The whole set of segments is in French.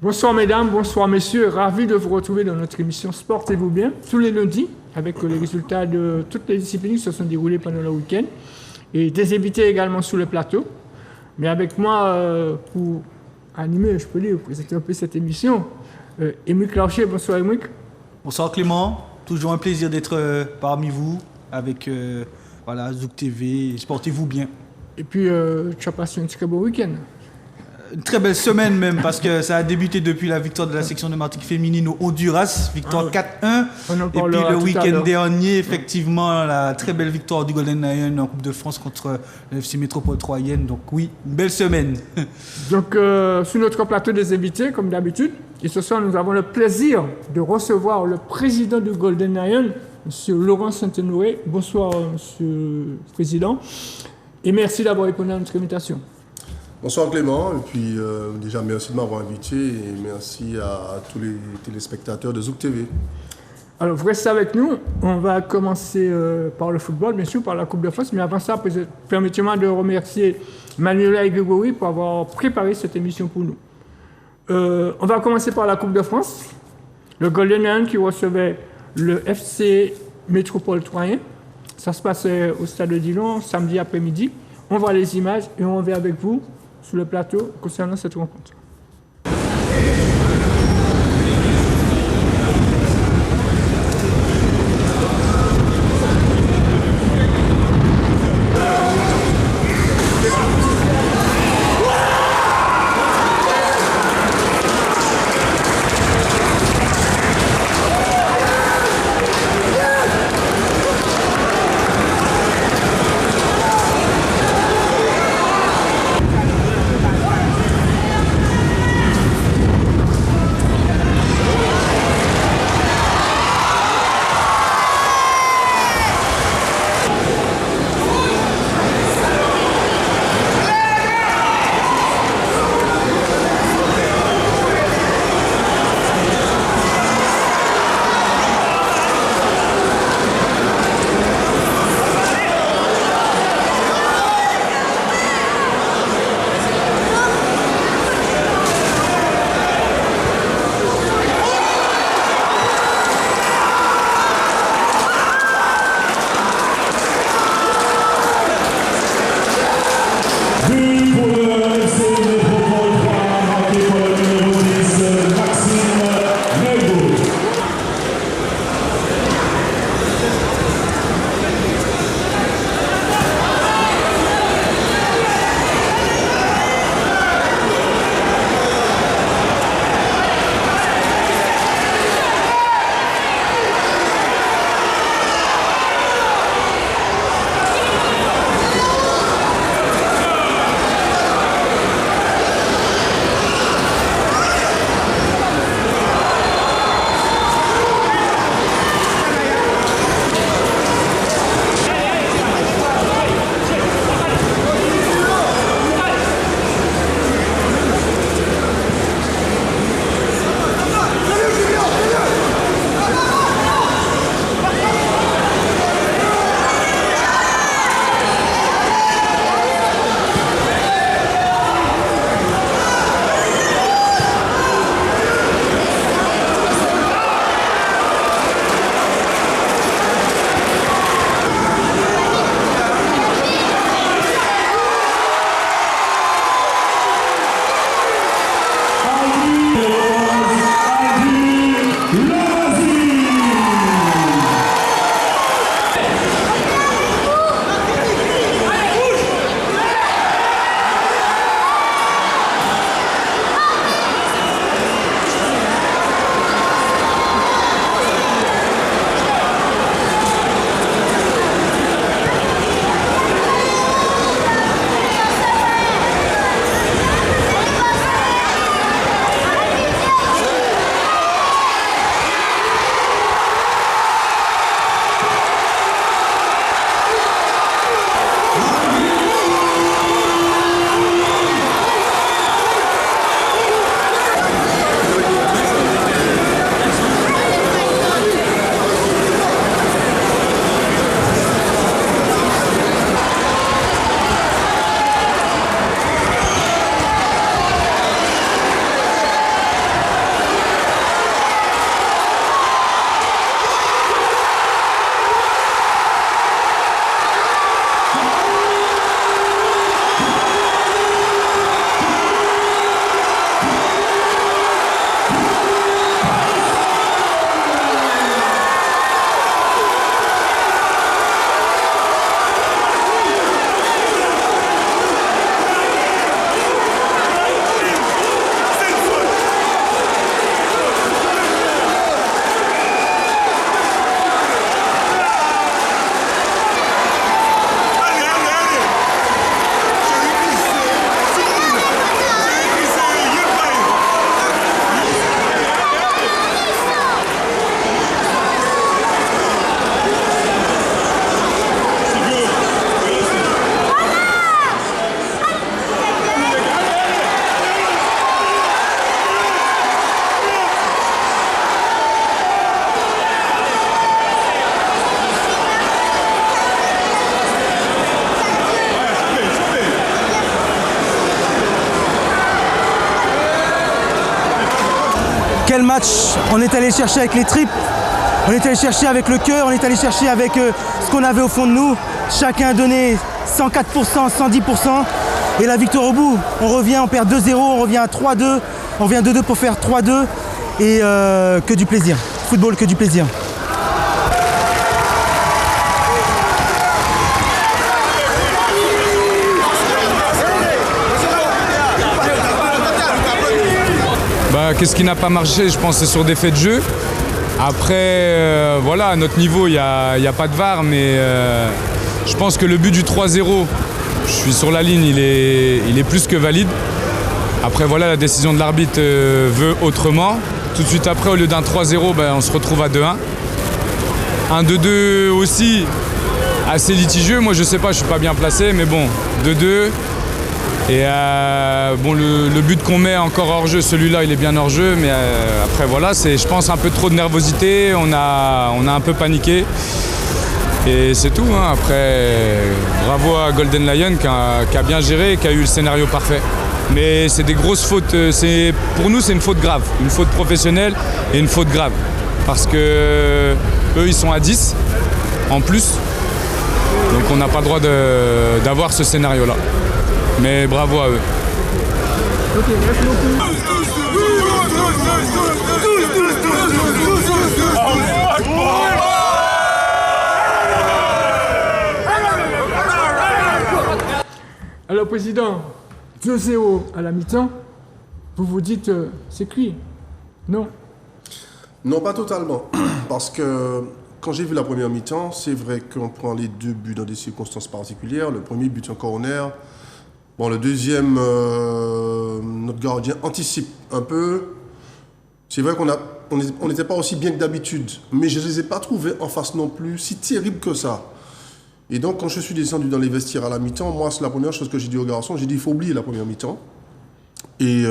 Bonsoir mesdames, bonsoir messieurs, ravi de vous retrouver dans notre émission Sportez-vous bien, tous les lundis, avec les résultats de toutes les disciplines qui se sont déroulées pendant le week-end, et des invités également sur le plateau. Mais avec moi, pour animer, je peux dire, présenter un peu cette émission, Émeric Larcher. Bonsoir Émeric. Bonsoir Clément, toujours un plaisir d'être parmi vous avec Zouk TV, Sportez-vous bien. Et puis, tu as passé un très beau week-end. Une très belle semaine même, parce que ça a débuté depuis la victoire de la section de Martinique féminine au Honduras, victoire 4-1. Et puis le week-end dernier, effectivement, la très belle victoire du Golden Lion en Coupe de France contre le FC Métropole Troyenne. Donc oui, une belle semaine. Donc sur notre plateau des invités, comme d'habitude, et ce soir nous avons le plaisir de recevoir le président du Golden Lion, M. Laurent Saint-Honoré. Bonsoir Monsieur le Président, et merci d'avoir répondu à notre invitation. Bonsoir Clément, et puis déjà merci de m'avoir invité et merci à tous les téléspectateurs de Zouk TV. Alors vous restez avec nous, on va commencer par le football, bien sûr, par la Coupe de France, mais avant ça, permettez-moi de remercier Manuela et Grégory pour avoir préparé cette émission pour nous. On va commencer par la Coupe de France, le Golden Lion qui recevait le FC Métropole Troyenne. Ça se passait au stade de Dillon samedi après-midi. On voit les images et on revient avec vous sur le plateau concernant cette rencontre. quel match on est allé chercher avec les tripes, on est allé chercher avec le cœur, on est allé chercher avec ce qu'on avait au fond de nous. Chacun a donné 104%, 110%. Et la victoire au bout, on perd 2-0, on revient à 3-2, on revient 2-2 pour faire 3-2. Et que du plaisir. Football, que du plaisir. Qu'est-ce qui n'a pas marché? Je pense que c'est sur des faits de jeu. Après, voilà, à notre niveau, il n'y a pas de VAR, mais je pense que le but du 3-0, je suis sur la ligne, il est plus que valide. Après, voilà, la décision de l'arbitre veut autrement. Tout de suite après, au lieu d'un 3-0, on se retrouve à 2-1. Un 2-2 aussi, assez litigieux. Moi, je sais pas, je suis pas bien placé, mais bon, 2-2. Et le but qu'on met encore hors jeu, celui-là, il est bien hors jeu. Mais après, voilà, c'est, je pense, un peu trop de nervosité. On a un peu paniqué. Et c'est tout. Hein. Après, bravo à Golden Lion qui a bien géré et qui a eu le scénario parfait. Mais c'est des grosses fautes. Pour nous, c'est une faute grave. Une faute professionnelle et une faute grave. Parce que eux, ils sont à 10 en plus. Donc on n'a pas le droit d'avoir ce scénario-là. Mais bravo à eux. Ok, merci beaucoup. Alors, Président, 2-0 à la mi-temps, vous vous dites c'est cuit? Non? Non, pas totalement. Parce que quand j'ai vu la première mi-temps, c'est vrai qu'on prend les 2 buts dans des circonstances particulières. Le premier but, un corner. Bon, le deuxième, notre gardien anticipe un peu. C'est vrai qu'on n'était pas aussi bien que d'habitude, mais je ne les ai pas trouvés en face non plus si terribles que ça. Et donc, quand je suis descendu dans les vestiaires à la mi-temps, moi, c'est la première chose que j'ai dit aux garçons. J'ai dit, il faut oublier la première mi-temps. Et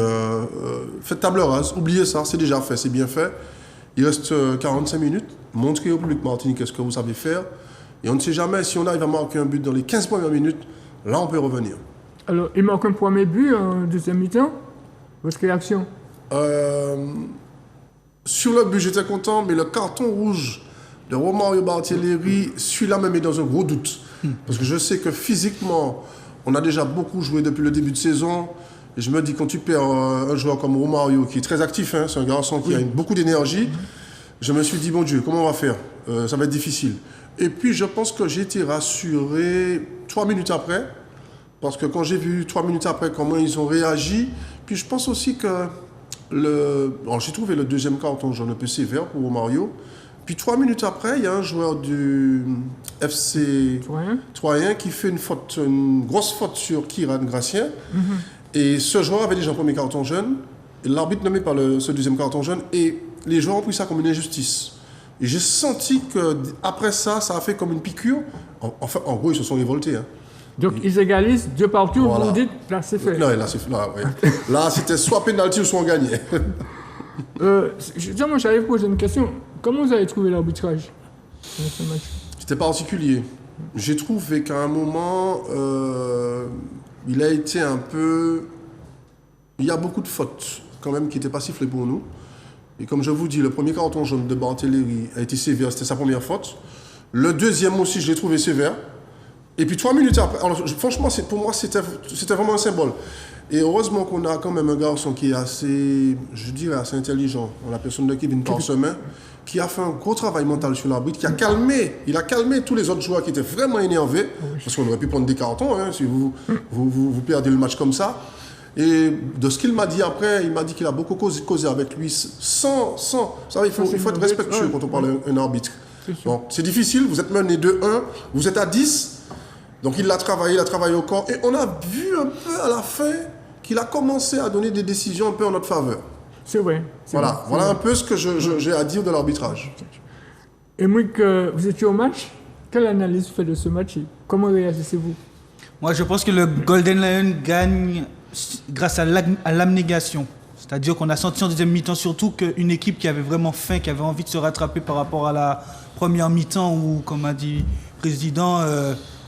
faites table rase, oubliez ça, c'est déjà fait, c'est bien fait. Il reste 45 minutes. Montrez au public martiniquais ce que vous savez faire. Et on ne sait jamais, si on arrive à marquer un but dans les 15 premières minutes, là, on peut revenir. Alors, il manque un premier but en deuxième mi-temps. Votre réaction? Sur le but, j'étais content, mais le carton rouge de Romario Barthéléry, celui-là me met dans un gros doute. Parce que je sais que physiquement, on a déjà beaucoup joué depuis le début de saison. Et je me dis, quand tu perds un joueur comme Romario, qui est très actif, hein, c'est un garçon qui a beaucoup d'énergie, je me suis dit, bon Dieu, comment on va faire? Ça va être difficile. Et puis, je pense que j'ai été rassuré 3 minutes après. Parce que quand j'ai vu 3 minutes après comment ils ont réagi, puis je pense aussi que j'ai trouvé le deuxième carton jaune un peu sévère pour Romario. Puis 3 minutes après, il y a un joueur du FC Troyen qui fait une grosse faute sur Kiran Gracien. Et ce joueur avait déjà un premier carton jaune. Et l'arbitre ne met pas ce deuxième carton jaune. Et les joueurs ont pris ça comme une injustice. Et j'ai senti qu'après ça, ça a fait comme une piqûre. Enfin, en gros, ils se sont révoltés. Hein. Donc ils égalisent 2 partout, voilà. Vous dites, là c'est fait. Non, là c'était soit penalty ou soit on gagnait. Moi j'allais vous poser une question. Comment vous avez trouvé l'arbitrage dans ce match? C'était particulier. J'ai trouvé qu'à un moment, il a été un peu... Il y a beaucoup de fautes quand même qui n'étaient pas sifflées pour nous. Et comme je vous dis, le premier carton jaune de Barthéléry a été sévère, c'était sa première faute. Le deuxième aussi, je l'ai trouvé sévère. Et puis 3 minutes après, alors, franchement, pour moi, c'était vraiment un symbole. Et heureusement qu'on a quand même un garçon qui est assez, je dirais, assez intelligent, en la personne de Kevin Parsemin, qui a fait un gros travail mental sur l'arbitre, il a calmé tous les autres joueurs qui étaient vraiment énervés, parce qu'on aurait pu prendre des cartons, hein, si vous perdez le match comme ça. Et de ce qu'il m'a dit après, il m'a dit qu'il a beaucoup causé avec lui, sans ça, il faut être respectueux quand on parle d'un arbitre. Bon, c'est difficile, vous êtes mené 2-1, vous êtes à 10, donc il a travaillé au corps, et on a vu un peu à la fin qu'il a commencé à donner des décisions un peu en notre faveur. C'est vrai. Voilà un peu ce que j'ai à dire de l'arbitrage. Et moi, vous étiez au match, quelle analyse vous faites de ce match et comment réagissez-vous? Moi, je pense que le Golden Lion gagne grâce à l'abnégation. C'est-à-dire qu'on a senti en deuxième mi-temps surtout qu'une équipe qui avait vraiment faim, qui avait envie de se rattraper par rapport à la première mi-temps où, comme a dit le président,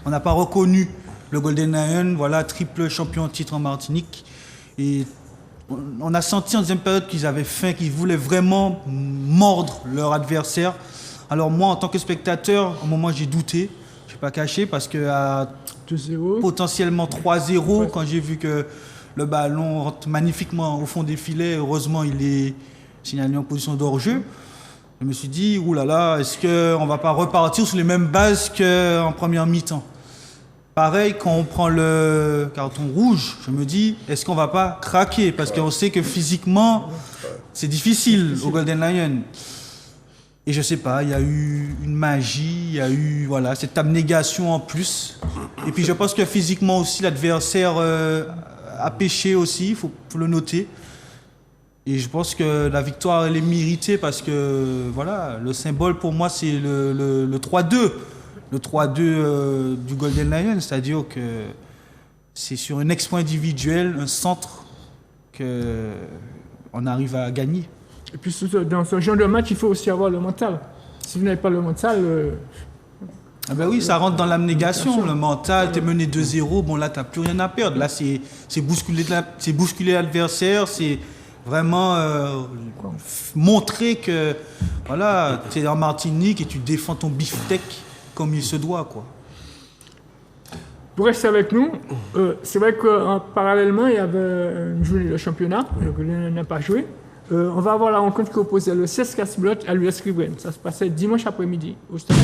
on n'a pas reconnu le Golden Lion, voilà, triple champion titre en Martinique. Et on a senti en deuxième période qu'ils avaient faim, qu'ils voulaient vraiment mordre leur adversaire. Alors moi, en tant que spectateur, au moment j'ai douté, je ne vais pas cacher, parce qu'à potentiellement 3-0, quand j'ai vu que le ballon rentre magnifiquement au fond des filets, heureusement il est signalé en position d'hors-jeu, je me suis dit, oulala, est-ce qu'on ne va pas repartir sur les mêmes bases qu'en première mi-temps? Pareil, quand on prend le carton rouge, je me dis, est-ce qu'on ne va pas craquer? Parce qu'on sait que physiquement, c'est difficile au Golden Lion. Et je ne sais pas, il y a eu une magie, il y a eu cette abnégation en plus. Et puis je pense que physiquement aussi, l'adversaire a pêché aussi, il faut le noter. Et je pense que la victoire, elle est méritée parce que le symbole pour moi, c'est le 3-2. Le 3-2 du Golden Lion, c'est-à-dire que c'est sur un exploit individuel, un centre, qu'on arrive à gagner. Et puis dans ce genre de match, il faut aussi avoir le mental. Si vous n'avez pas le mental... Ah ben oui, ça rentre dans l'abnégation. Le mental, tu es mené 2-0, bon là, tu n'as plus rien à perdre. Là, c'est bousculer l'adversaire, c'est vraiment montrer que tu es en Martinique et tu défends ton beefsteak comme il se doit, quoi. Pour rester avec nous, c'est vrai que parallèlement, il y avait une journée de championnat, le Golden n'a pas joué. On va avoir la rencontre qui opposait le CSKA Blois à l'US Riverine. Ça se passait dimanche après-midi au stade.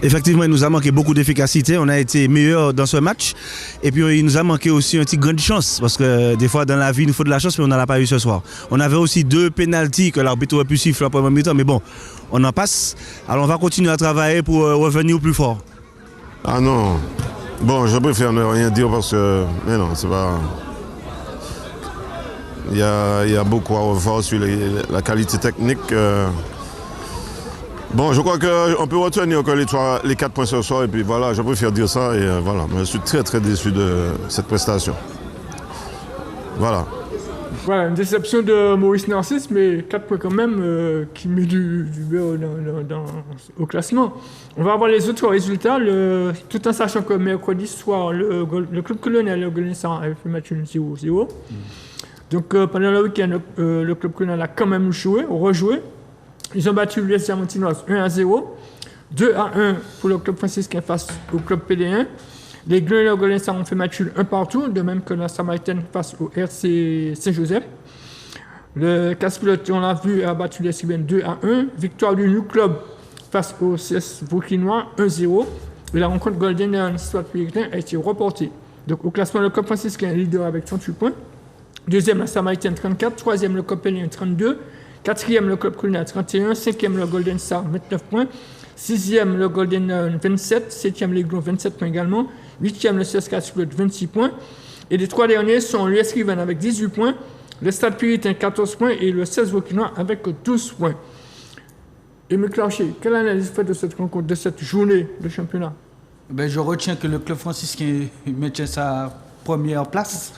Effectivement, il nous a manqué beaucoup d'efficacité. On a été meilleur dans ce match. Et puis, il nous a manqué aussi une petite grande chance. Parce que des fois, dans la vie, il nous faut de la chance, mais on n'en a pas eu ce soir. On avait aussi 2 pénaltys que l'arbitre aurait pu siffler en premier mi-temps. Mais bon, on en passe. Alors, on va continuer à travailler pour revenir plus fort. Ah non. Bon, je préfère ne rien dire parce que... Mais non, c'est pas... Il y a beaucoup à revoir sur la qualité technique. Bon, je crois qu'on peut retenir encore les 4 points ce soir et puis voilà, je préfère dire ça et voilà. Mais je suis très très déçu de cette prestation. Voilà. Voilà, une déception de Maurice Narcisse, mais 4 points quand même qui met du beurre au classement. On va avoir les autres résultats, tout en sachant que mercredi soir, le club colonial, le Golden Star, avait fait match 0-0. Donc pendant le week-end, le club colonial a quand même rejoué. Ils ont battu l'US Diamantinoise 1-0, 2-1 pour le club franciscain face au club PD1. Les Glorieux Golden Star ont fait match nul 1 partout, de même que la Samaritaine face au RC Saint-Joseph. Le CAS-Pilote, on l'a vu, a battu les Sibènes 2-1. Victoire du New Club face au CS Vauquinois 1-0. Et la rencontre Golden Lion Stade Périgrin a été reportée. Donc au classement, le club franciscain est leader avec 38 points. Deuxième, la Samaritaine 34. Troisième, le club PD1 32. Quatrième, le club colonial 31. Cinquième, le Golden Star 29 points. Sixième, le Golden Lion 27. Septième, l'Aiglon 27 points également. Huitième, le CSKA 26 points. Et les 3 derniers sont l'US Riven avec 18 points. Le Stade Puritain 14 points et le 16 Vauquinois avec 12 points. Émile Clocher, quelle analyse fait de cette rencontre, de cette journée de championnat? Je retiens que le club franciscain maintient sa première place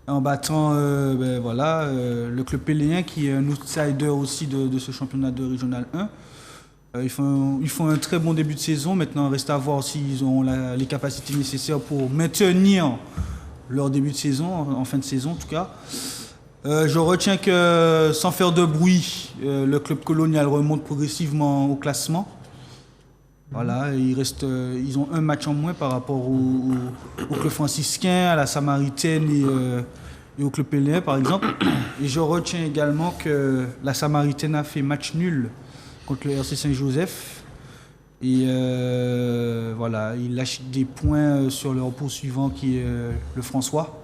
en battant le club péléen qui est un outsider aussi de ce championnat de Régional 1. Ils font un très bon début de saison. Maintenant, il reste à voir s'ils ont les capacités nécessaires pour maintenir leur début de saison, en fin de saison en tout cas. Je retiens que sans faire de bruit, le club colonial remonte progressivement au classement. Voilà, ils ont un match en moins par rapport au club franciscain, à la Samaritaine et au club péléen par exemple. Et je retiens également que la Samaritaine a fait match nul contre le RC Saint-Joseph. Et ils lâchent des points sur leur poursuivant qui est le François.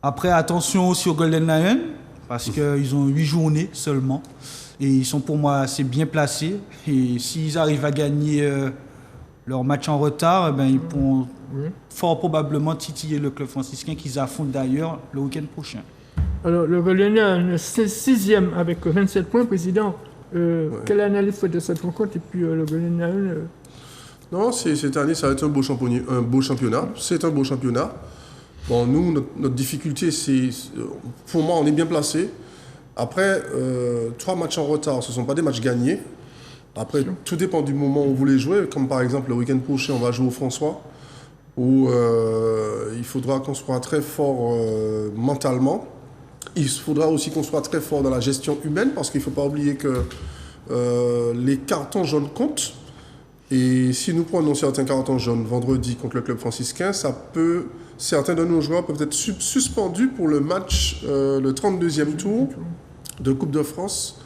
Après, attention aussi au Golden Lion, parce qu'ils ont 8 journées seulement. Et ils sont pour moi assez bien placés. Et s'ils arrivent à gagner leur match en retard, ils pourront fort probablement titiller le club franciscain qu'ils affrontent d'ailleurs le week-end prochain. Alors, le Golden Lion, c'est 6e avec 27 points, président. Quelle analyse fait de cette rencontre? Et puis le Golden Lion Non, cette année, ça va être un beau championnat. C'est un beau championnat. Bon, nous, notre difficulté, c'est... Pour moi, on est bien placé. Après, 3 matchs en retard, ce ne sont pas des matchs gagnés. Après, tout dépend du moment où vous les jouez. Comme par exemple, le week-end prochain, on va jouer au François, où il faudra qu'on soit très fort mentalement. Il faudra aussi qu'on soit très fort dans la gestion humaine, parce qu'il ne faut pas oublier que les cartons jaunes comptent. Et si nous prenons certains cartons jaunes vendredi contre le club franciscain, certains de nos joueurs peuvent être suspendus pour le match, le 32e tour de Coupe de France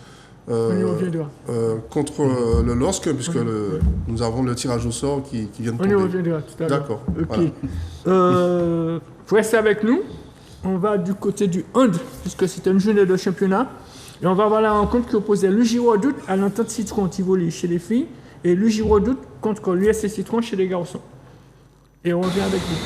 contre le LOSC, puisque nous avons le tirage au sort qui vient de tomber. On y reviendra tout à l'heure. D'accord. Ok. Voilà. Vous restez avec nous. On va du côté du hand, puisque c'est une journée de championnat. Et on va voir la rencontre qui opposait l'UJ Redoute à l'Entente Citron Tivoli chez les filles et l'UJ Redoute contre l'USC Citron chez les garçons. Et on revient avec vous.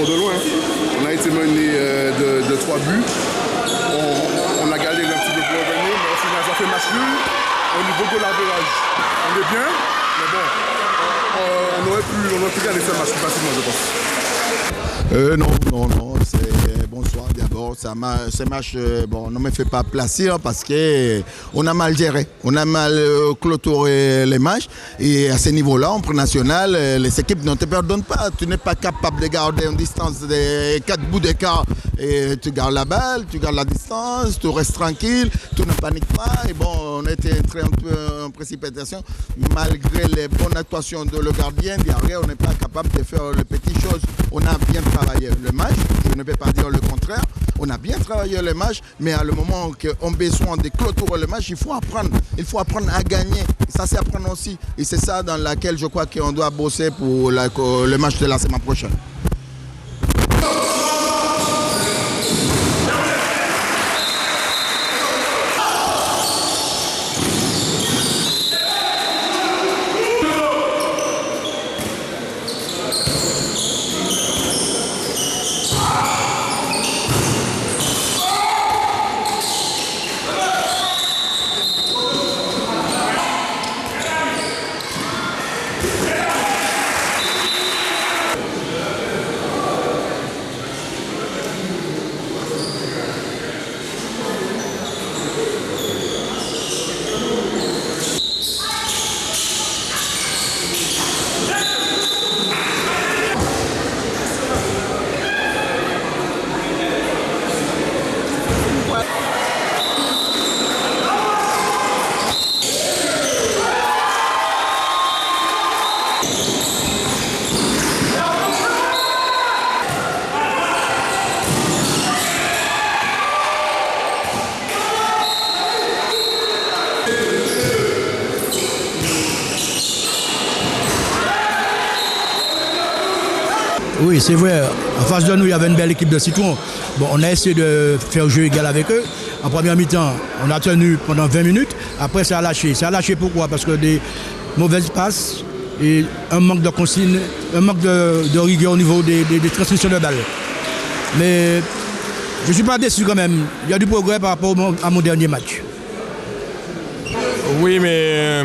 De loin. On a été mené de 3 buts. On a galéré un petit peu pour revenir, mais au final, ça fait match nul. Au niveau de l'average, on est bien, mais bon, on aurait pu gagner ce match plus facilement, je pense. Non, c'est bonsoir d'abord. Ce match, ne me fait pas plaisir parce qu'on a mal géré. On a mal clôturé les matchs. Et à ce niveau-là, en national, les équipes ne te pardonnent pas. Tu n'es pas capable de garder une distance de 4 bouts d'écart Et tu gardes la balle, tu gardes la distance, tu restes tranquille, tu ne paniques pas. Et bon, on était un peu en précipitation. Malgré les bonnes actuations de le gardien, derrière, on n'est pas capable de faire les petites choses. On a bien travaillé le match, je ne peux pas dire le contraire. On a bien travaillé le match, mais à le moment qu'on a besoin de clôturer le match, il faut apprendre à gagner. Et ça, c'est apprendre aussi. Et c'est ça dans laquelle je crois qu'on doit bosser pour le match de la semaine prochaine. Oui, c'est vrai. En face de nous, il y avait une belle équipe de Citron. Bon, on a essayé de faire jeu égal avec eux. En première mi-temps, on a tenu pendant 20 minutes. Après, ça a lâché. Ça a lâché pourquoi? Parce que des mauvaises passes et un manque de consigne, un manque de rigueur au niveau des transmissions de balles. Mais je ne suis pas déçu quand même. Il y a du progrès par rapport à mon dernier match. Oui, mais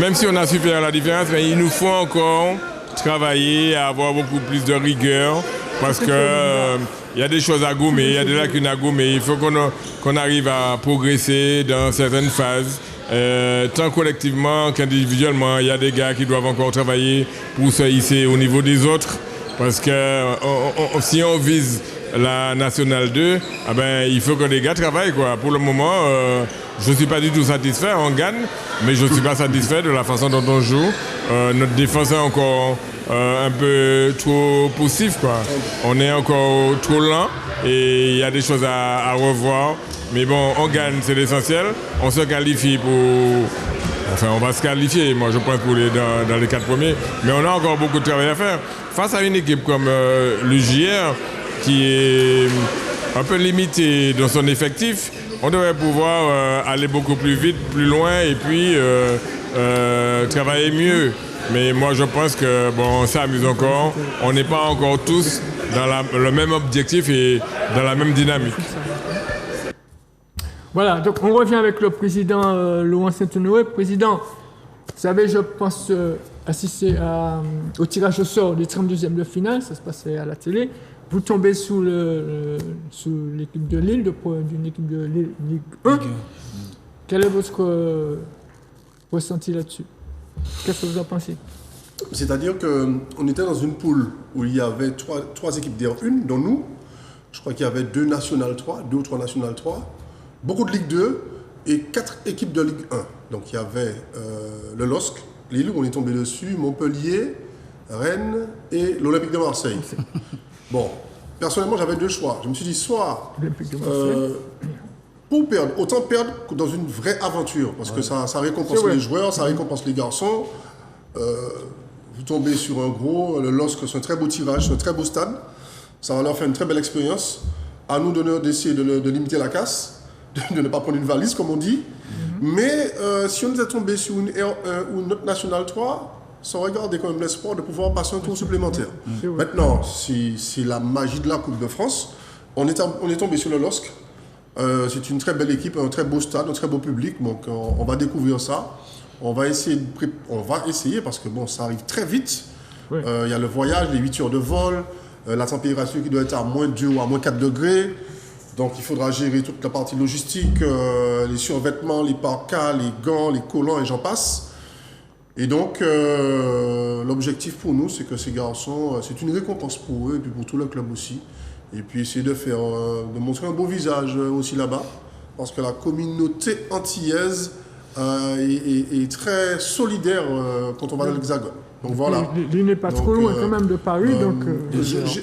même si on a su faire la différence, mais il nous faut encore travailler, à avoir beaucoup plus de rigueur, parce que il y a des choses à gommer, il y a des lacunes à gommer. Il faut qu'on arrive à progresser dans certaines phases, tant collectivement qu'individuellement. Il y a des gars qui doivent encore travailler pour se hisser au niveau des autres, parce que si on vise la Nationale 2, ah ben, il faut que les gars travaillent, quoi. Pour le moment, je ne suis pas du tout satisfait, on gagne, mais je ne suis pas satisfait de la façon dont on joue. Notre défense est encore un peu trop poussif, quoi. On est encore trop lent et il y a des choses à revoir. Mais bon, on gagne, c'est l'essentiel. On se qualifie pour... Enfin, on va se qualifier, moi je pense, dans les 4 premiers. Mais on a encore beaucoup de travail à faire. Face à une équipe comme le JR, qui est un peu limitée dans son effectif, on devrait pouvoir aller beaucoup plus vite, plus loin et puis travailler mieux. Mais moi je pense que bon, on s'amuse encore. On n'est pas encore tous dans le même objectif et dans la même dynamique. Voilà, donc on revient avec le président Laurent Saint-Honoré. Président, vous savez, je pense assister au tirage au sort des 32e de finale, ça se passait à la télé. Vous tombez sous l'équipe de Lille, d'une équipe de Ligue 1. Quel est votre ressenti là-dessus? Qu'est-ce que vous en pensez? C'est-à-dire qu'on était dans une poule où il y avait trois équipes D1, dont nous. Je crois qu'il y avait 2 National 3, 2 ou 3 National 3, beaucoup de Ligue 2 et 4 équipes de Ligue 1. Donc il y avait le LOSC, Lille, où on est tombé dessus, Montpellier, Rennes et l'Olympique de Marseille. Bon, personnellement, j'avais 2 choix. Je me suis dit, soit pour perdre, autant perdre que dans une vraie aventure, parce que ça récompense les joueurs, ça récompense les garçons. Vous tombez sur le LOSC, c'est un très beau tirage, c'est un très beau stade. Ça va leur faire une très belle expérience. À nous d'essayer de limiter la casse, de ne pas prendre une valise, comme on dit. Mais si on était tombé sur une R1 ou une autre National 3, ça aurait gardé quand même l'espoir de pouvoir passer un tour supplémentaire. Maintenant, c'est la magie de la Coupe de France. On est tombé sur le LOSC. C'est une très belle équipe, un très beau stade, un très beau public. Donc on va découvrir ça. On va essayer parce que bon, ça arrive très vite. Il y a le voyage, les 8 heures de vol, la température qui doit être à -2 ou à -4 degrés. Donc il faudra gérer toute la partie logistique, les survêtements, les parkas, les gants, les collants et j'en passe. Et donc l'objectif pour nous, c'est que ces garçons, c'est une récompense pour eux et puis pour tout le club aussi. Et puis essayer de montrer un beau visage aussi là-bas. Parce que la communauté antillaise est très solidaire quand on va dans l'Hexagone. Donc voilà. Il n'est pas trop loin quand même de Paris.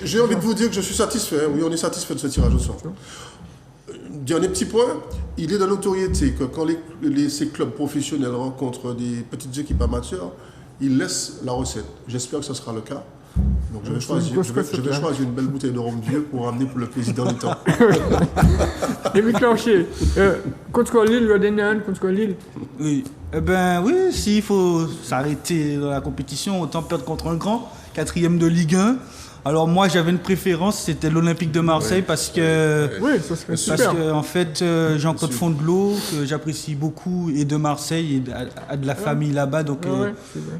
J'ai envie de vous dire que je suis satisfait. Oui, on est satisfait de ce tirage au sort. Dernier petit point, il est de notoriété que quand ces clubs professionnels rencontrent des petites équipes amateurs, ils laissent la recette. J'espère que ce sera le cas. Donc je vais choisir une belle bouteille de rhum vieux pour ramener pour le président du temps. Et Michel, contre Lille, le dernier contre Lille. Oui, oui, s'il faut s'arrêter dans la compétition, autant perdre contre un grand, 4e de Ligue 1. Alors moi j'avais une préférence, c'était l'Olympique de Marseille parce que en fait Jean-Claude Fondelot que j'apprécie beaucoup est de Marseille et a de la famille là-bas, donc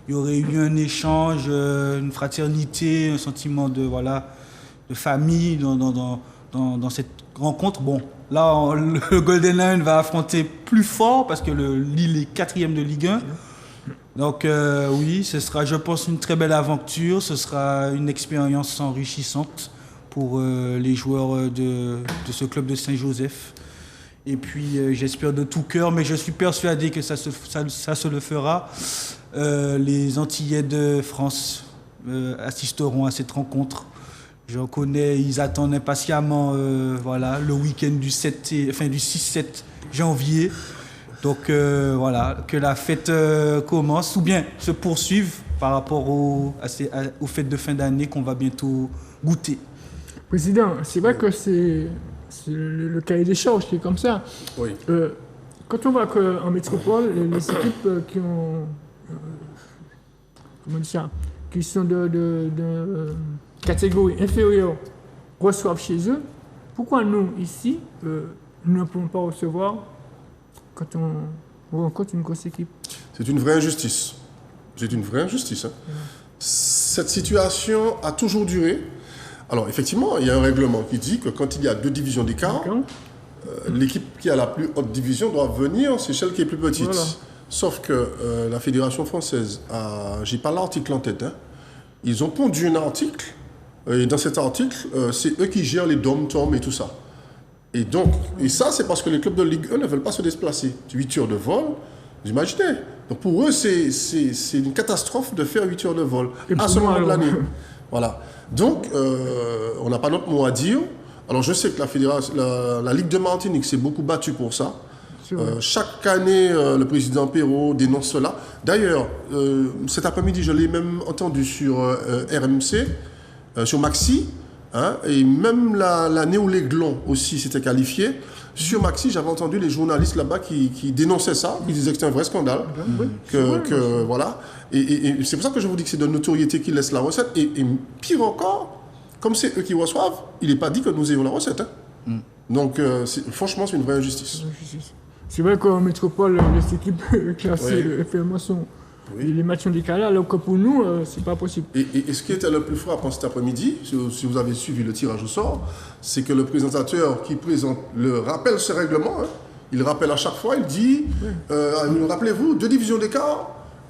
il y aurait eu un échange, une fraternité, un sentiment de famille dans cette rencontre. Bon, là le Golden Lion va affronter plus fort parce que Lille est 4e de Ligue 1. Donc oui, ce sera, je pense, une très belle aventure. Ce sera une expérience enrichissante pour les joueurs de ce club de Saint-Joseph. Et puis j'espère de tout cœur, mais je suis persuadé que ça se le fera. Les Antillais de France assisteront à cette rencontre. J'en connais, ils attendent impatiemment le week-end du 6-7 janvier. Donc que la fête commence ou bien se poursuive par rapport aux fêtes de fin d'année qu'on va bientôt goûter. Président, c'est vrai que c'est le cahier des charges qui est comme ça. Oui. Quand on voit qu'en métropole, les équipes qui sont de catégorie inférieure reçoivent chez eux, pourquoi nous, ici, nous ne pouvons pas recevoir quand on rencontre une grosse équipe? C'est une vraie injustice. C'est une vraie injustice. Hein. Cette situation a toujours duré. Alors, effectivement, il y a un règlement qui dit que quand il y a 2 divisions d'écart, l'équipe qui a la plus haute division doit venir, c'est celle qui est plus petite. Voilà. Sauf que la Fédération française, j'ai pas l'article en tête, hein, ils ont pondu un article, et dans cet article, c'est eux qui gèrent les dom-tom et tout ça. Et ça, c'est parce que les clubs de Ligue 1 ne veulent pas se déplacer. 8 heures de vol, vous imaginez. Donc pour eux, c'est une catastrophe de faire 8 heures de vol à ce moment de l'année. Voilà. Donc, on n'a pas notre mot à dire. Alors je sais que la Ligue de Martinique s'est beaucoup battue pour ça. Chaque année, le président Perrault dénonce cela. D'ailleurs, cet après-midi, je l'ai même entendu sur RMC, sur Maxi. Hein, et même l'année où l'Aiglon aussi s'était qualifié, sur Maxi, j'avais entendu les journalistes là-bas qui dénonçaient ça, qui disaient que c'était un vrai scandale. Voilà. Et c'est pour ça que je vous dis que c'est de notoriété qui laisse la recette. Et pire encore, comme c'est eux qui reçoivent, il n'est pas dit que nous ayons la recette. Hein. Donc, franchement, c'est une vraie injustice. C'est vrai qu'en métropole, les équipes classées FMA sont... Les matchs sont décalés, alors que pour nous, c'est pas possible. Et ce qui était le plus frappant cet après-midi, si vous avez suivi le tirage au sort, c'est que le présentateur qui présente rappelle ce règlement. Hein. Il rappelle à chaque fois, il dit, rappelez-vous, 2 divisions d'écart.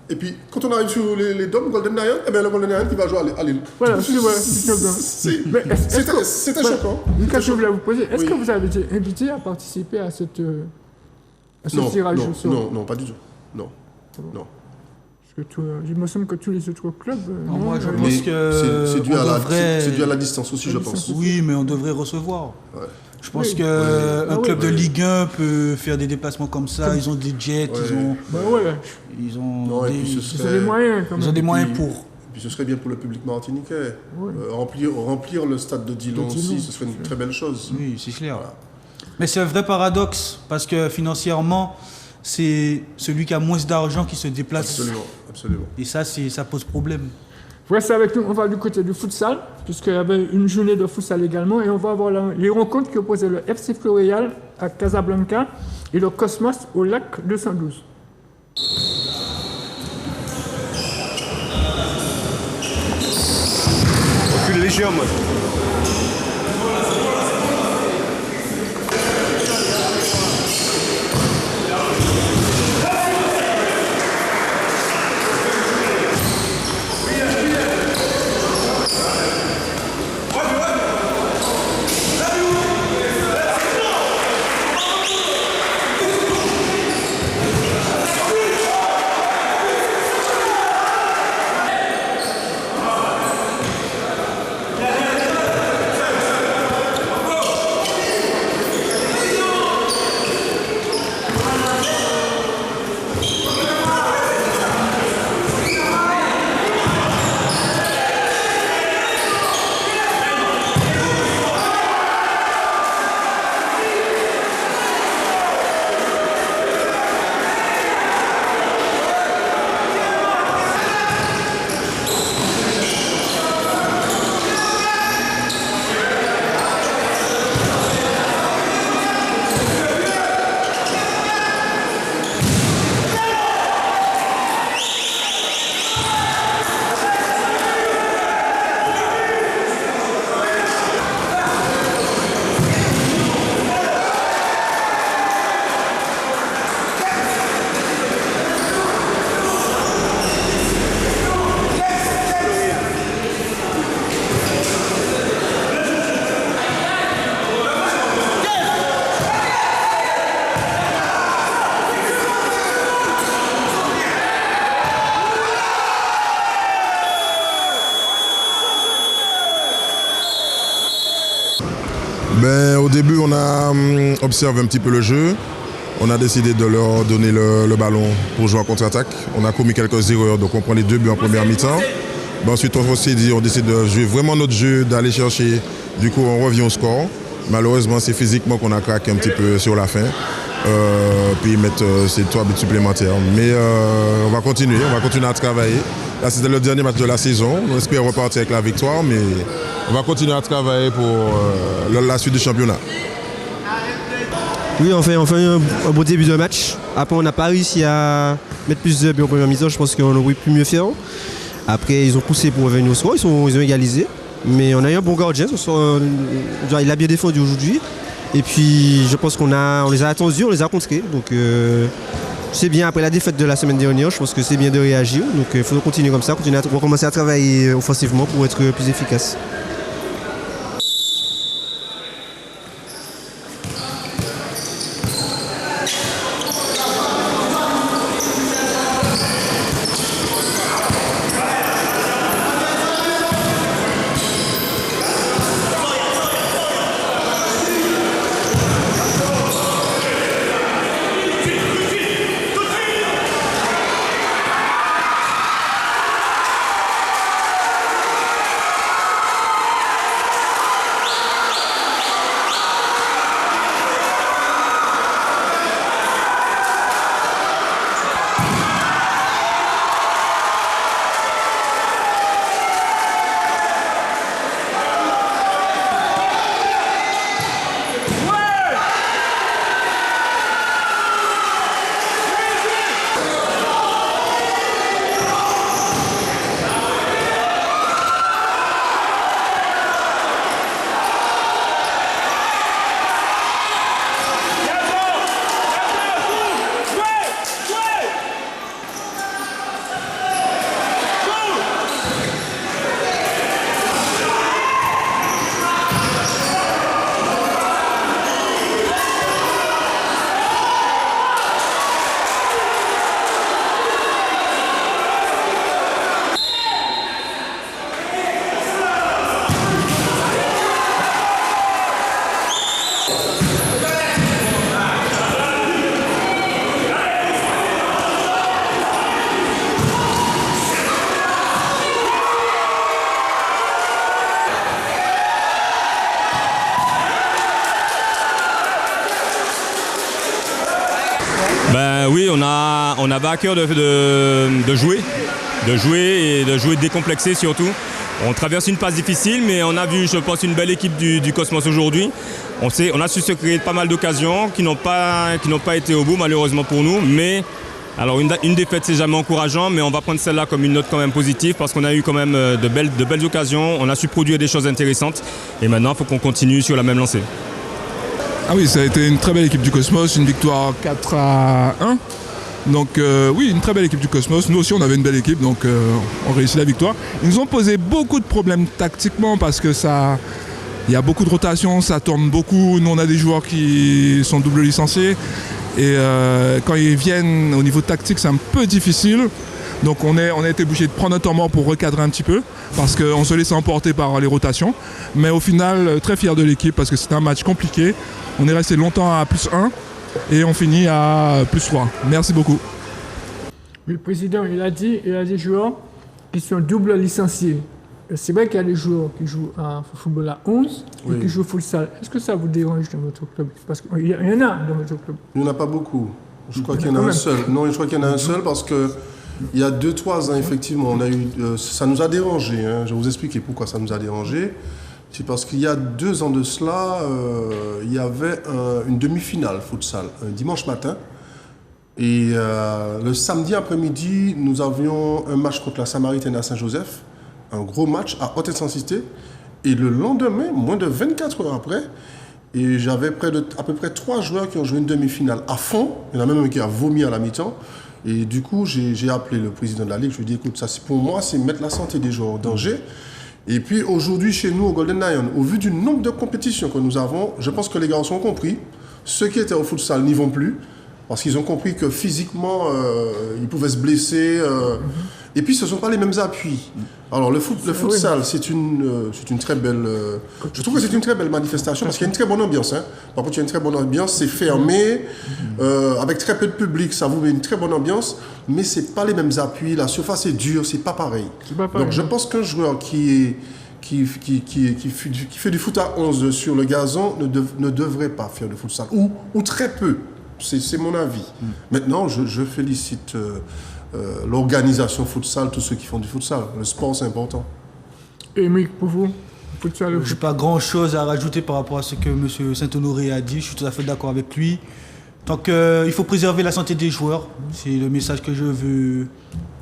Et puis, quand on arrive sur les Dom, Golden Lion, le Golden Lion qui va jouer à Lille. Voilà, c'était choquant. Une question que je voulais vous poser, est-ce que vous avez été invité à participer à ce tirage au sort? Non, pas du tout. Non. Il me semble que tous les autres clubs... moi, je pense que c'est dû à la distance aussi, je pense. Oui, mais on devrait recevoir. Ouais. Je pense qu'un club de Ligue 1 peut faire des déplacements comme ça. Ils ont des jets, ils ont des moyens. Ils ont des moyens pour. Et puis ce serait bien pour le public martiniquais. Remplir le stade de Dillon aussi, ce serait une très belle chose. Oui, c'est clair. Voilà. Mais c'est un vrai paradoxe, parce que financièrement... c'est celui qui a moins d'argent qui se déplace. Absolument. Et ça pose problème. Restez avec nous, on va du côté du futsal, puisqu'il y avait une journée de futsal également, et on va voir les rencontres qui opposaient le FC Floréal à Casablanca et le Cosmos au lac 212. Recule légèrement. début, on a observé un petit peu le jeu. On a décidé de leur donner le ballon pour jouer en contre-attaque. On a commis quelques erreurs, donc on prend les 2 buts en première mi-temps. Ensuite, on décide de jouer vraiment notre jeu, d'aller chercher. Du coup, on revient au score. Malheureusement, c'est physiquement qu'on a craqué un petit peu sur la fin. Puis mettre ces 3 buts supplémentaires. Mais on va continuer à travailler. Là, c'était le dernier match de la saison. On espère repartir avec la victoire, mais on va continuer à travailler pour la suite du championnat. Oui, on fait un beau début de match. Après, on n'a pas réussi à mettre plus de buts en première mi-temps. Je pense qu'on aurait pu mieux faire. Après, ils ont poussé pour revenir au score. Ils ont égalisé. Mais on a eu un bon gardien. Il a bien défendu aujourd'hui. Et puis, je pense qu'on les a attendus, on les a contrés. Donc, c'est bien. Après la défaite de la semaine dernière, je pense que c'est bien de réagir. Donc, il faut continuer comme ça, recommencer à travailler offensivement pour être plus efficace. Oui, on avait à cœur de jouer et de jouer décomplexé surtout. On traverse une phase difficile, mais on a vu, je pense, une belle équipe du Cosmos aujourd'hui. On a su se créer pas mal d'occasions qui n'ont pas été au bout malheureusement pour nous. Mais alors une défaite, c'est jamais encourageant, mais on va prendre celle-là comme une note quand même positive parce qu'on a eu quand même de belles occasions. On a su produire des choses intéressantes et maintenant il faut qu'on continue sur la même lancée. Ah oui, ça a été une très belle équipe du Cosmos, une victoire 4-1. Donc oui, une très belle équipe du Cosmos. Nous aussi, on avait une belle équipe, donc on réussit la victoire. Ils nous ont posé beaucoup de problèmes tactiquement parce que il y a beaucoup de rotation, ça tourne beaucoup. Nous, on a des joueurs qui sont double licenciés. Et quand ils viennent au niveau tactique, c'est un peu difficile. Donc on a été obligé de prendre un temps mort pour recadrer un petit peu parce qu'on se laissait emporter par les rotations. Mais au final, très fier de l'équipe parce que c'était un match compliqué. On est resté longtemps à +1 et on finit à +3. Merci beaucoup. Le président, il a dit joueurs qui sont double licenciés. C'est vrai qu'il y a des joueurs qui jouent à football à 11 et qui jouent futsal. Est-ce que ça vous dérange dans votre club? Parce qu'il y en a dans votre club. Il n'y en a pas beaucoup. Je crois qu'il y en a un seul. Non, je crois qu'il y en a un seul parce que il y a 2-3 ans, effectivement, ça nous a dérangé. Hein. Je vais vous expliquer pourquoi ça nous a dérangé. C'est parce qu'il y a 2 ans de cela, il y avait une demi-finale futsal, un dimanche matin. Et le samedi après-midi, nous avions un match contre la Samaritaine à Saint-Joseph, un gros match à haute intensité. Et le lendemain, moins de 24 heures après, et j'avais à peu près 3 joueurs qui ont joué une demi-finale à fond. Il y en a même un qui a vomi à la mi-temps. Et du coup, j'ai appelé le président de la Ligue. Je lui ai dit, écoute, ça, pour moi, c'est mettre la santé des joueurs en danger. Et puis aujourd'hui, chez nous, au Golden Lion, au vu du nombre de compétitions que nous avons, je pense que les garçons ont compris. Ceux qui étaient au futsal n'y vont plus. Parce qu'ils ont compris que physiquement, ils pouvaient se blesser. Et puis, ce ne sont pas les mêmes appuis. Alors, le futsal, c'est une très belle... je trouve que c'est une très belle manifestation parce qu'il y a une très bonne ambiance. Hein. Par contre, il y a une très bonne ambiance, c'est fermé, avec très peu de public, ça vous met une très bonne ambiance, mais ce n'est pas les mêmes appuis, la surface est dure, c'est pas pareil. Donc, je pense qu'un joueur qui fait du foot à 11 sur le gazon ne devrait pas faire de futsal, ou très peu. C'est mon avis. Maintenant, je félicite l'organisation futsal, tous ceux qui font du futsal. Le sport, c'est important. Et Mick, pour vous, futsal? Je n'ai pas grand-chose à rajouter par rapport à ce que M. Saint-Honoré a dit. Je suis tout à fait d'accord avec lui. Tant qu'il faut préserver la santé des joueurs, c'est le message que je veux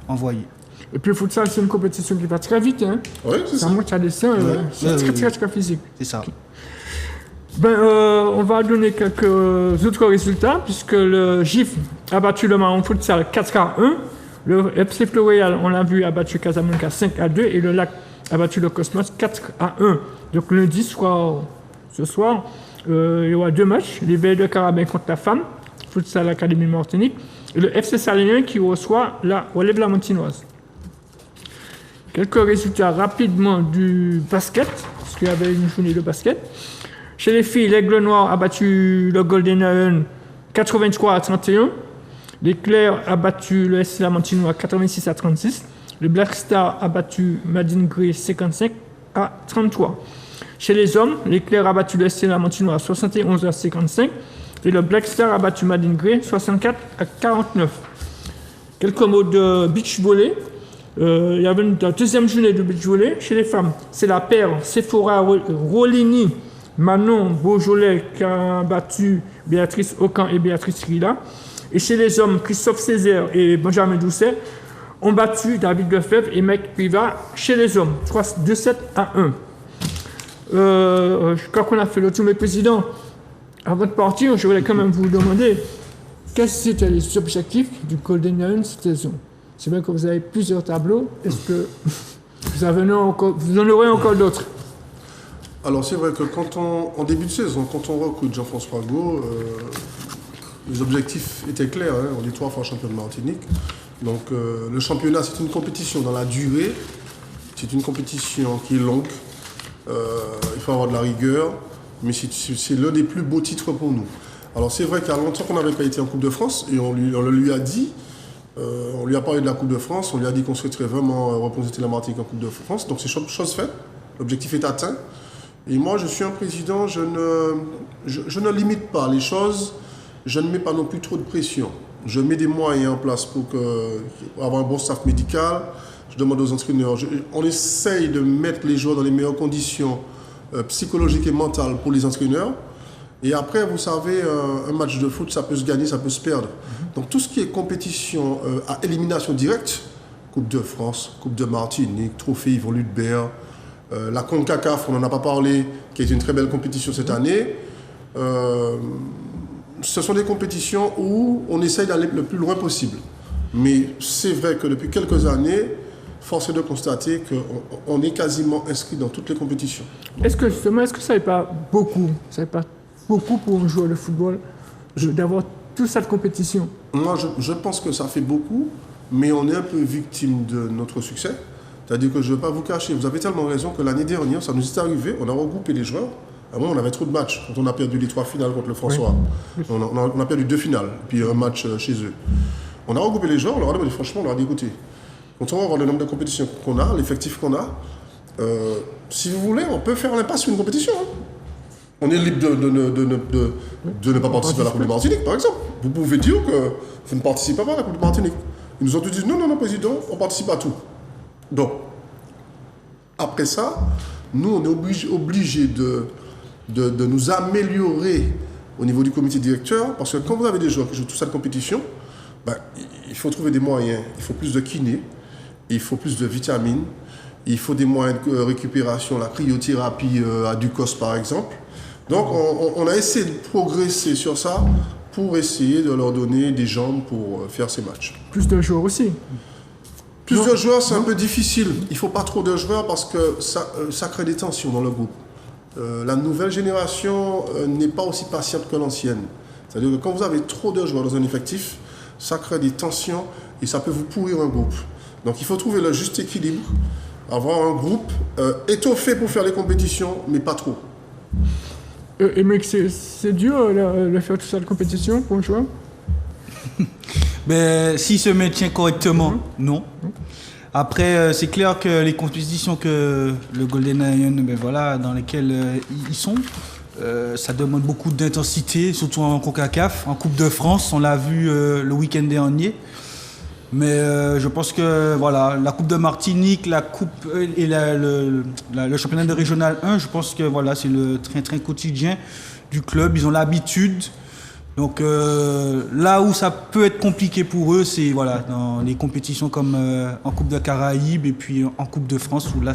envoyer. Et puis le futsal, c'est une compétition qui va très vite. Hein. Oui, c'est ça. Ça monte à dessin, c'est très physique. C'est ça. On va donner quelques autres résultats, puisque le GIF a battu le Mahon Futsal 4-1. Le FC Floréal, on l'a vu, a battu Casablanca 5-2. Et le Lac a battu le Cosmos 4-1. Donc lundi soir, ce soir, il y aura 2 matchs. Les Veilles de Carabin contre la Femme, Futsal Académie Martinique. Et le FC Salénien qui reçoit la Relève la Montinoise. Quelques résultats rapidement du basket, parce qu'il y avait une journée de basket. Chez les filles, l'Aigle Noir a battu le Golden Lion 83-31. L'Éclair a battu le SC Lamentinois 86-36. Le Black Star a battu Madine Grey 55-33. Chez les hommes, l'Éclair a battu le SC Lamentinois 71-55. Et le Black Star a battu Madine Grey 64-49. Quelques mots de beach volley. Il y avait la deuxième journée de beach volley chez les femmes. C'est la paire Sephora Rolini Manon Beaujolais qui a battu Béatrice Aucan et Béatrice Rila. Et chez les hommes, Christophe Césaire et Benjamin Doucet ont battu David Lefebvre et Mike Piva chez les hommes, 2-7-1. Je crois qu'on a fait le tour des présidents. Avant de partir, je voulais quand même vous demander quels étaient les objectifs du Golden Lion cette saison. C'est bien que vous avez plusieurs tableaux. Est-ce que vous en aurez encore d'autres? Alors c'est vrai que en début de saison, quand on recrute Jean-François Gault, les objectifs étaient clairs. Hein. On est 3 fois champion de Martinique. Donc le championnat, c'est une compétition dans la durée. C'est une compétition qui est longue. Il faut avoir de la rigueur. Mais c'est l'un des plus beaux titres pour nous. Alors c'est vrai qu'il y a longtemps qu'on n'avait pas été en Coupe de France. Et on le lui a dit. On lui a parlé de la Coupe de France. On lui a dit qu'on souhaiterait vraiment représenter la Martinique en Coupe de France. Donc c'est chose faite. L'objectif est atteint. Et moi, je suis un président, je ne limite pas les choses, je ne mets pas non plus trop de pression. Je mets des moyens en place pour avoir un bon staff médical. Je demande aux entraîneurs, on essaye de mettre les joueurs dans les meilleures conditions psychologiques et mentales pour les entraîneurs. Et après, vous savez, un match de foot, ça peut se gagner, ça peut se perdre. Donc tout ce qui est compétition à élimination directe, Coupe de France, Coupe de Martinique, Trophée Yvon Ludbert, la CONCACAF, on n'en a pas parlé, qui est une très belle compétition cette année. Ce sont des compétitions où on essaye d'aller le plus loin possible. Mais c'est vrai que depuis quelques années, force est de constater qu'on est quasiment inscrit dans toutes les compétitions. Est-ce que ça n'est pas beaucoup pour un joueur de football d'avoir toute cette compétition? Moi, je pense que ça fait beaucoup, mais on est un peu victime de notre succès. C'est-à-dire que je ne vais pas vous cacher, vous avez tellement raison que l'année dernière, ça nous est arrivé, on a regroupé les joueurs. À un moment, on avait trop de matchs. Quand on a perdu les 3 finales contre le François, oui. On a perdu 2 finales, puis un match chez eux. On a regroupé les joueurs, on leur a dit, franchement, on leur a dit, écoutez, quand on va voir le nombre de compétitions qu'on a, l'effectif qu'on a, si vous voulez, on peut faire l'impasse sur une compétition. Hein. On est libre de ne pas participer à la Coupe de Martinique, par exemple. Vous pouvez dire que vous ne participez pas à la Coupe de Martinique. Ils nous ont dit, non, président, on participe à tout. Donc, après ça, nous, on est obligé de nous améliorer au niveau du comité directeur, parce que quand vous avez des joueurs qui jouent toute cette compétition, il faut trouver des moyens. Il faut plus de kinés, il faut plus de vitamines, il faut des moyens de récupération, la cryothérapie à Ducos par exemple. Donc, on a essayé de progresser sur ça pour essayer de leur donner des jambes pour faire ces matchs. Plus de joueurs aussi. Plus de joueurs, c'est un peu difficile. Il ne faut pas trop de joueurs parce que ça crée des tensions dans le groupe. La nouvelle génération n'est pas aussi patiente que l'ancienne. C'est-à-dire que quand vous avez trop de joueurs dans un effectif, ça crée des tensions et ça peut vous pourrir un groupe. Donc il faut trouver le juste équilibre, avoir un groupe étoffé pour faire les compétitions, mais pas trop. Et mec, c'est dur de faire toute cette compétition pour un joueur? Ben, s'il se maintient correctement, non. Après, c'est clair que les compétitions que le Golden Lion, ben voilà, dans lesquelles ils sont, ça demande beaucoup d'intensité, surtout en CONCACAF, en Coupe de France, on l'a vu le week-end dernier. Mais je pense que voilà, la Coupe de Martinique, la Coupe et le championnat de Régional 1, je pense que voilà, c'est le train-train quotidien du club. Ils ont l'habitude. Donc là où ça peut être compliqué pour eux, c'est voilà, dans les compétitions comme en Coupe de Caraïbes et puis en Coupe de France, où là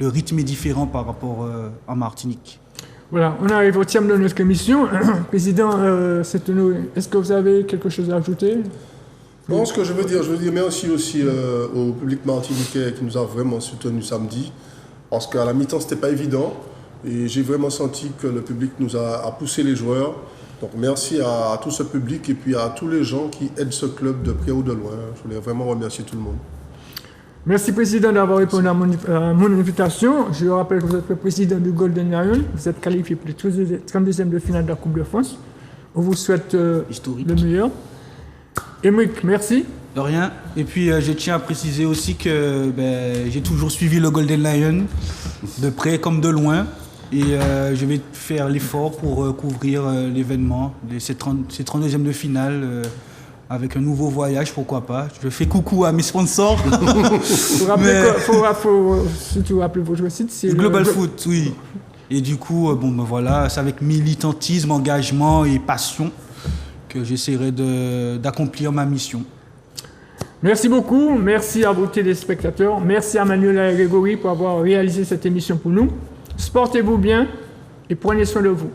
le rythme est différent par rapport en Martinique. Voilà, on arrive au terme de notre émission. Président, est-ce que vous avez quelque chose à ajouter? Non, ce que je veux dire merci aussi au public martiniquais qui nous a vraiment soutenu samedi, parce qu'à la mi-temps, c'était pas évident, et j'ai vraiment senti que le public nous a poussé les joueurs. Donc merci à tout ce public et puis à tous les gens qui aident ce club de près ou de loin. Je voulais vraiment remercier tout le monde. Merci Président d'avoir répondu à mon invitation. Je rappelle que vous êtes le président du Golden Lion. Vous êtes qualifié pour le 32e de finale de la Coupe de France. On vous souhaite le meilleur. Émeric, merci. De rien. Et puis je tiens à préciser aussi que j'ai toujours suivi le Golden Lion de près comme de loin. Et je vais faire l'effort pour couvrir l'événement, ces 32e de finale, avec un nouveau voyage, pourquoi pas. Je fais coucou à mes sponsors. Faut surtout rappeler vos sites. C'est Global Foot, oui. Et du coup, voilà, c'est avec militantisme, engagement et passion que j'essaierai d'accomplir ma mission. Merci beaucoup. Merci à vos téléspectateurs. Merci à Manuela et Grégory pour avoir réalisé cette émission pour nous. Portez-vous bien et prenez soin de vous.